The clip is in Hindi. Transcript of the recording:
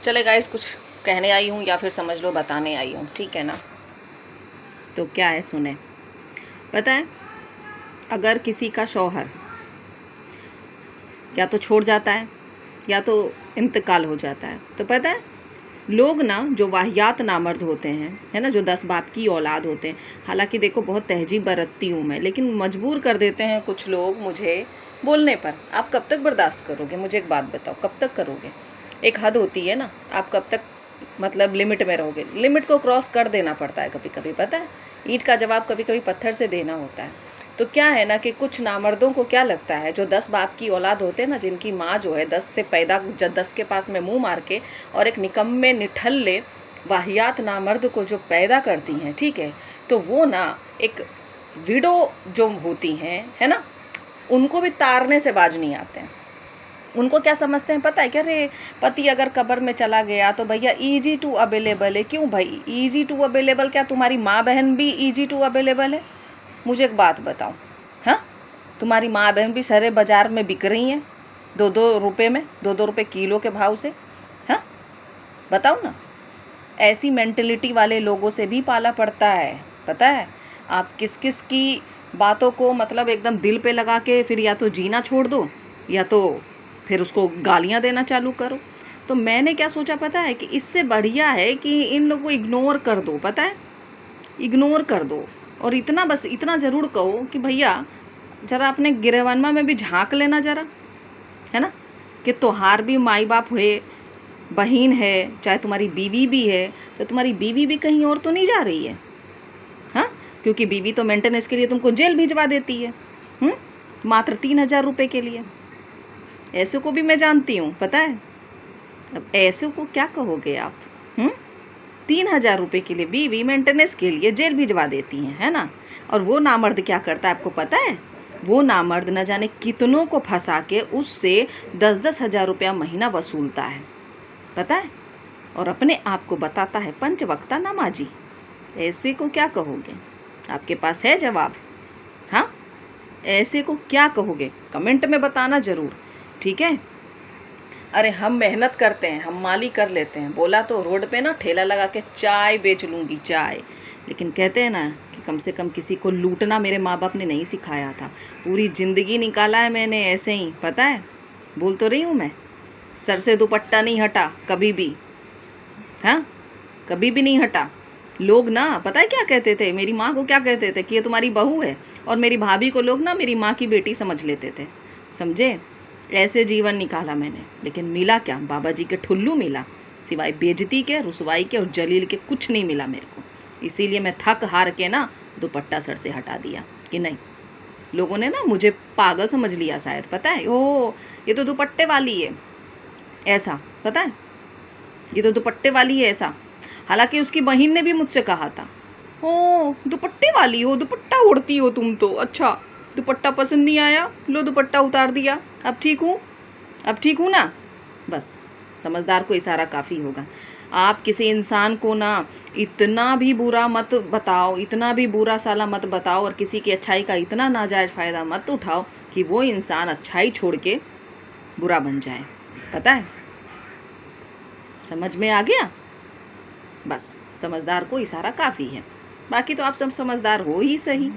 चले गाइस, कुछ कहने आई हूँ या फिर समझ लो बताने आई हूँ, ठीक है ना। तो क्या है, सुने। पता है, अगर किसी का शौहर या तो छोड़ जाता है या तो इंतकाल हो जाता है, तो पता है लोग ना जो वाहियात नामर्द होते हैं, है ना, जो 10 बाप की औलाद होते हैं, हालांकि देखो बहुत तहजीब बरतती हूँ मैं, लेकिन मजबूर कर देते हैं कुछ लोग मुझे बोलने पर। आप कब तक बर्दाश्त करोगे? मुझे एक बात बताओ, कब तक करोगे? एक हद होती है ना, आप कब तक मतलब लिमिट में रहोगे? लिमिट को क्रॉस कर देना पड़ता है कभी कभी, पता है। ईंट का जवाब कभी कभी पत्थर से देना होता है। तो क्या है ना कि कुछ नामर्दों को क्या लगता है, जो 10 बाप की औलाद होते हैं ना, जिनकी माँ जो है 10 से पैदा 10 के पास में मुंह मार के और एक निकम्मे निठल्ले वाहियात नामर्द को जो पैदा करती हैं, ठीक है, तो वो ना एक विडो जो होती हैं, है ना, उनको भी तारने से बाज नहीं आते हैं। उनको क्या समझते हैं पता है क्या? अरे पति अगर कब्र में चला गया तो भैया ईजी टू अवेलेबल है। क्यों भाई ईजी टू अवेलेबल? क्या तुम्हारी माँ बहन भी ईजी टू अवेलेबल है? मुझे एक बात बताओ, हाँ, तुम्हारी माँ बहन भी सारे बाजार में बिक रही हैं 2-2 रुपये में, 2-2 रुपये किलो के भाव से, हाँ, बताओ ना। ऐसी मेंटलिटी वाले लोगों से भी पाला पड़ता है, पता है। आप किस किस की बातों को मतलब एकदम दिल पे लगा के फिर या तो जीना छोड़ दो या तो फिर उसको गालियाँ देना चालू करो। तो मैंने क्या सोचा पता है, कि इससे बढ़िया है कि इन लोगों को इग्नोर कर दो, पता है, इग्नोर कर दो। और इतना, बस इतना ज़रूर कहो कि भैया ज़रा अपने गिरहवानमा में भी झांक लेना ज़रा, है ना, कि तोहार भी माई बाप हुए, बहन है, चाहे तुम्हारी बीवी भी है, तो तुम्हारी बीवी भी कहीं और तो नहीं जा रही है, हाँ, क्योंकि बीवी तो मेंटेनेंस के लिए तुमको जेल भिजवा देती है, मात्र 3,000 रुपये के लिए। ऐसे को भी मैं जानती हूँ, पता है। अब ऐसे को क्या कहोगे आप? 3,000 रुपये के लिए बीवी मेंटेनेंस के लिए जेल भिजवा देती हैं, है ना। और वो नामर्द क्या करता है आपको पता है? वो नामर्द न जाने कितनों को फंसा के उससे 10-10 हज़ार रुपया महीना वसूलता है, पता है, और अपने आप को बताता है पंचवक्ता नमाजी। ऐसे को क्या कहोगे? आपके पास है जवाब? हाँ, ऐसे को क्या कहोगे? कमेंट में बताना ज़रूर, ठीक है। अरे हम मेहनत करते हैं, हम माली कर लेते हैं, बोला तो रोड पे ना ठेला लगा के चाय बेच लूँगी, चाय। लेकिन कहते हैं ना कि कम से कम किसी को लूटना मेरे माँ बाप ने नहीं सिखाया था। पूरी ज़िंदगी निकाला है मैंने ऐसे ही, पता है, बोल तो रही हूँ मैं। सर से दुपट्टा नहीं हटा कभी भी, हाँ, कभी भी नहीं हटा। लोग ना पता है क्या कहते थे, मेरी माँ को क्या कहते थे, कि ये तुम्हारी बहू है, और मेरी भाभी को लोग ना मेरी माँ की बेटी समझ लेते थे, समझे। ऐसे जीवन निकाला मैंने, लेकिन मिला क्या? बाबा जी के ठुल्लू मिला, सिवाय बेइज्जती के, रुसवाई के और जलील के कुछ नहीं मिला मेरे को। इसीलिए मैं थक हार के ना दुपट्टा सर से हटा दिया कि नहीं। लोगों ने ना मुझे पागल समझ लिया शायद, पता है, ओ ये तो दुपट्टे वाली है, ऐसा, पता है, ये तो दुपट्टे वाली है ऐसा। हालांकि उसकी बहन ने भी मुझसे कहा था, ओ दुपट्टे वाली हो, दुपट्टा उड़ती हो तुम तो, अच्छा दुपट्टा पसंद नहीं आया, लो दुपट्टा उतार दिया, अब ठीक हूँ, अब ठीक हूँ ना। बस समझदार को इशारा काफ़ी होगा। आप किसी इंसान को ना इतना भी बुरा मत बताओ, इतना भी बुरा साला मत बताओ, और किसी की अच्छाई का इतना नाजायज़ फ़ायदा मत उठाओ कि वो इंसान अच्छाई छोड़ के बुरा बन जाए, पता है। समझ में आ गया? बस समझदार को इशारा काफ़ी है, बाकी तो आप सब समझदार हो ही सही।